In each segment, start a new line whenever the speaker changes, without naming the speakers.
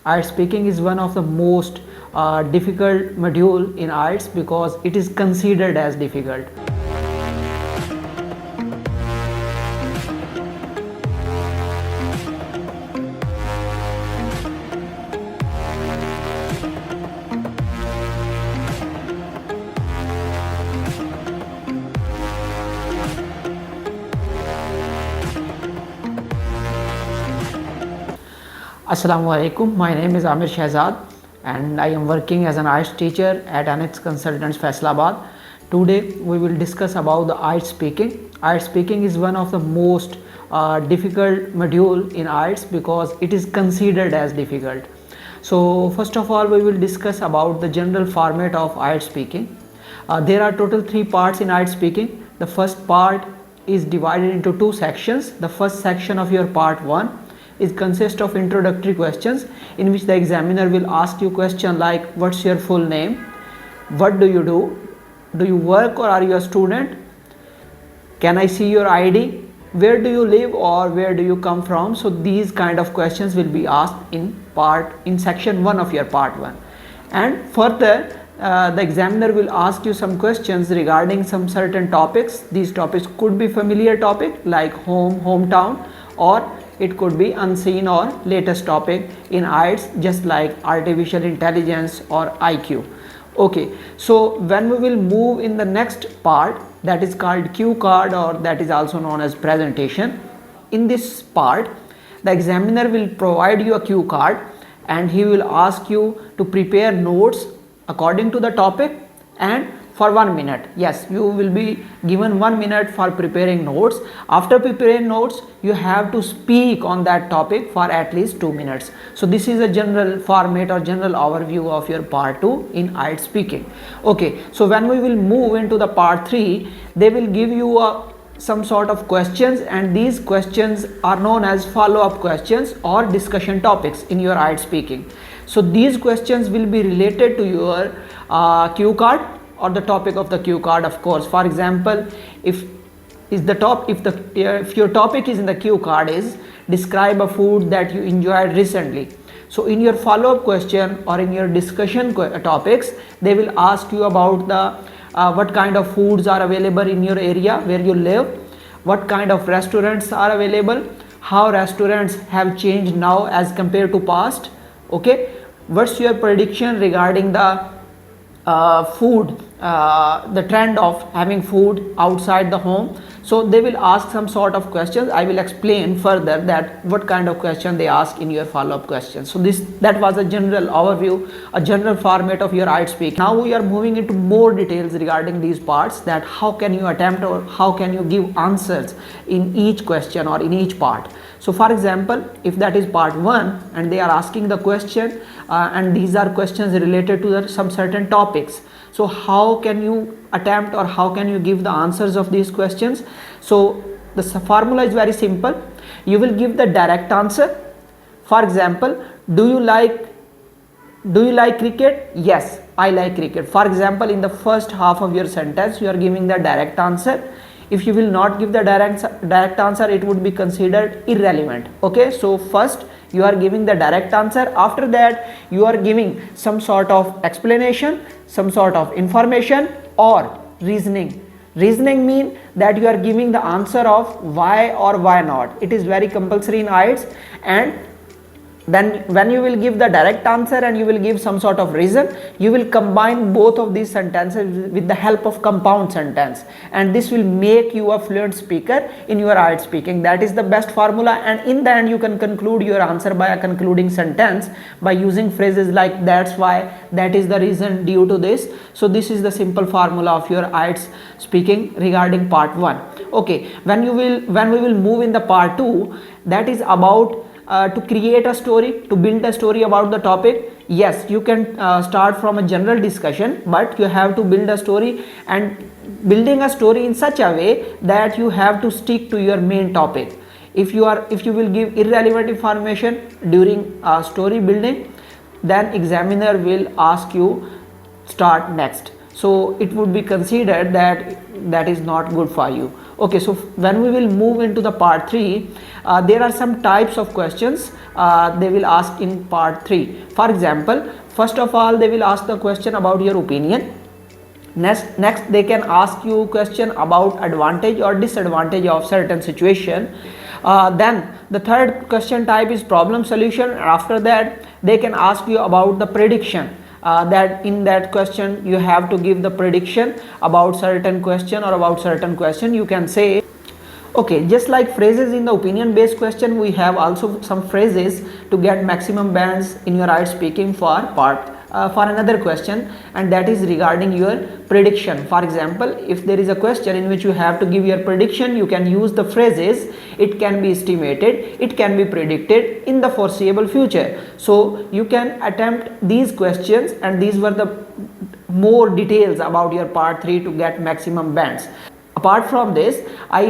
IELTS speaking is one of the most difficult module in IELTS because it is considered as difficult. Assalamu alaikum. My name is 𝐈𝐧𝐭𝐲𝐻 and I am working as an IELTS teacher at ANNAX Consultants, Faisalabad. Today we will discuss about the IELTS speaking. IELTS speaking is one of the most difficult module in IELTS because it is considered as difficult. So first of all, we will discuss about the general format of IELTS speaking. There are total 3 parts in IELTS speaking. The first part is divided into 2 sections. The first section of your part 1 is consist of introductory questions, in which the examiner will ask you question like what's your full name, what do you work or are you a student, can I see your ID, where do you live or where do you come from. So these kind of questions will be asked in section 1 of your part 1. And further the examiner will ask you some questions regarding some certain topics. These topics could be familiar topic like hometown, or it could be unseen or latest topic in IELTS, just like artificial intelligence or IQ. Okay, so when we will move in the next part, that is called cue card, or that is also known as presentation. In this part, the examiner will provide you a cue card and he will ask you to prepare notes according to the topic and for 1 minute. Yes, you will be given 1 minute for preparing notes. After preparing notes, you have to speak on that topic for at least 2 minutes. So this is a general format or general overview of your part 2 in IELTS speaking. Okay, so when we will move into the part 3, they will give you some sort of questions, and these questions are known as follow-up questions or discussion topics in your IELTS speaking. So these questions will be related to your cue card or the topic of the cue card, of course. For example, if your topic is in the cue card is describe a food that you enjoyed recently. So in your follow-up question or in your discussion topics, they will ask you about the what kind of foods are available in your area where you live, what kind of restaurants are available, how restaurants have changed now as compared to past. Okay, what's your prediction regarding the food, the trend of having food outside the home. So they will ask some sort of questions. I will explain further that what kind of question they ask in your follow-up questions. So that was a general overview, a general format of your IELTS speaking. Now we are moving into more details regarding these parts, that how can you attempt or how can you give answers in each question or in each part. So for example, if that is part 1 and they are asking the question and these are questions related to some certain topics, so how can you attempt or how can you give the answers of these questions? So the formula is very simple. You will give the direct answer. For example, do you like cricket? Yes, I like cricket. For example, in the first half of your sentence, you are giving the direct answer. If you will not give the direct answer, it would be considered irrelevant. Okay, so first you are giving the direct answer. After that, you are giving some sort of explanation, some sort of information or reasoning. Reasoning means that you are giving the answer of why or why not. It is very compulsory in IELTS. And then when you will give the direct answer and you will give some sort of reason, you will combine both of these sentences with the help of compound sentence, and this will make you a fluent speaker in your IELTS speaking. That is the best formula, and in the end you can conclude your answer by a concluding sentence by using phrases like that's why, that is the reason, due to this. So this is the simple formula of your IELTS speaking regarding part 1. Okay, when we will move in the part 2, that is about to create a story, to build a story about the topic. Yes, you can start from a general discussion, but you have to build a story, and building a story in such a way that you have to stick to your main topic. If you will give irrelevant information during story building, then examiner will ask you start next. So it would be considered that is not good for you. Okay, so when we will move into the part 3, there are some types of questions they will ask in part 3. For example, first of all, they will ask the question about your opinion. Next they can ask you question about advantage or disadvantage of certain situation. Then the third question type is problem solution. After that, they can ask you about the prediction. That in that question you have to give the prediction about certain question or about certain question. You can say, okay, just like phrases in the opinion based question, we have also some phrases to get maximum bands in your IELTS speaking for another question, and that is regarding your prediction. For example, if there is a question in which you have to give your prediction, you can use the phrases, it can be estimated, it can be predicted in the foreseeable future. So you can attempt these questions, and these were the more details about your part 3 to get maximum bands. Apart from this, I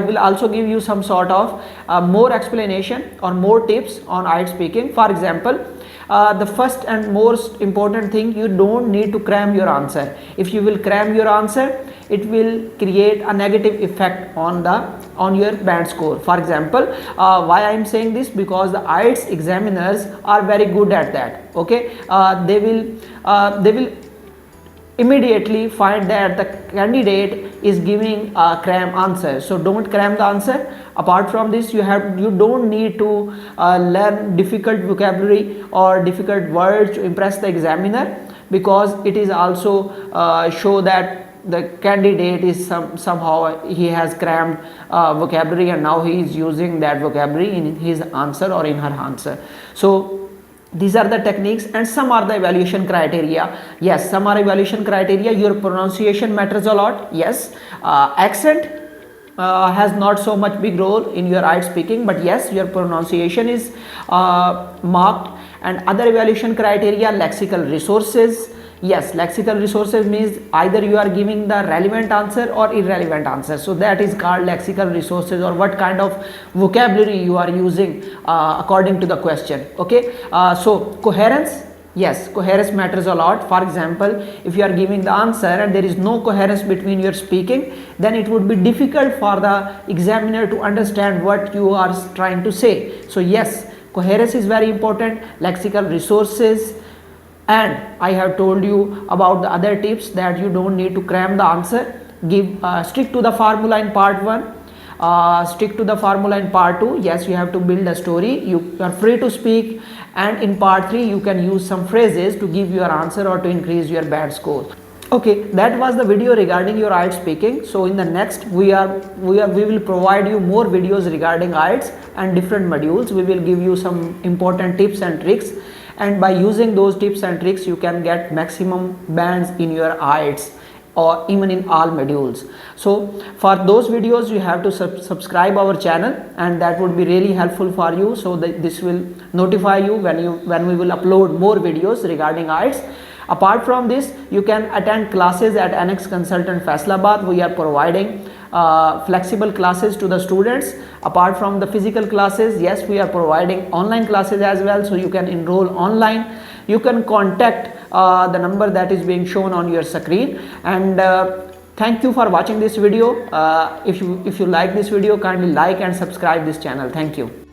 will also give you some sort of more explanation or more tips on IELTS speaking. For example, the first and most important thing, you don't need to cram your answer. If you will cram your answer, it will create a negative effect on your band score. For example, why I am saying this, because the IELTS examiners are very good at that. Okay, they will immediately find that the candidate is giving a cram answer, so don't cram the answer. Apart from this, you don't need to learn difficult vocabulary or difficult words to impress the examiner, because it is also show that the candidate is somehow he has crammed vocabulary, and now he is using that vocabulary in his answer or in her answer. So these are the techniques, and some are the evaluation criteria. Yes, some are evaluation criteria. Your pronunciation matters a lot. Yes, accent has not so much big role in your IELTS speaking, but yes, your pronunciation is marked. And other evaluation criteria, lexical resources. Yes, lexical resources means either you are giving the relevant answer or irrelevant answer, so that is called lexical resources, or what kind of vocabulary you are using according to the question. Okay, so coherence. Yes, coherence matters a lot. For example, if you are giving the answer and there is no coherence between your speaking, then it would be difficult for the examiner to understand what you are trying to say. So yes, coherence is very important, lexical resources. And I have told you about the other tips, that you don't need to cram the answer. Stick to the formula in part 1, stick to the formula in part 2. Yes, you have to build a story, you are free to speak, and in part 3 you can use some phrases to give your answer or to increase your band score. Okay, that was the video regarding your IELTS speaking. So in the next, we will provide you more videos regarding IELTS and different modules. We will give you some important tips and tricks, and by using those tips and tricks, you can get maximum bands in your IELTS or even in all modules. So for those videos, you have to subscribe our channel, and that would be really helpful for you, so that this will notify you when we will upload more videos regarding IELTS. Apart from this, you can attend classes at ANNAX Consultants Faisalabad. We are providing flexible classes to the students. Apart from the physical classes, yes, we are providing online classes as well, so you can enroll online. You can contact the number that is being shown on your screen. And thank you for watching this video. If you like this video, kindly like and subscribe this channel. Thank you.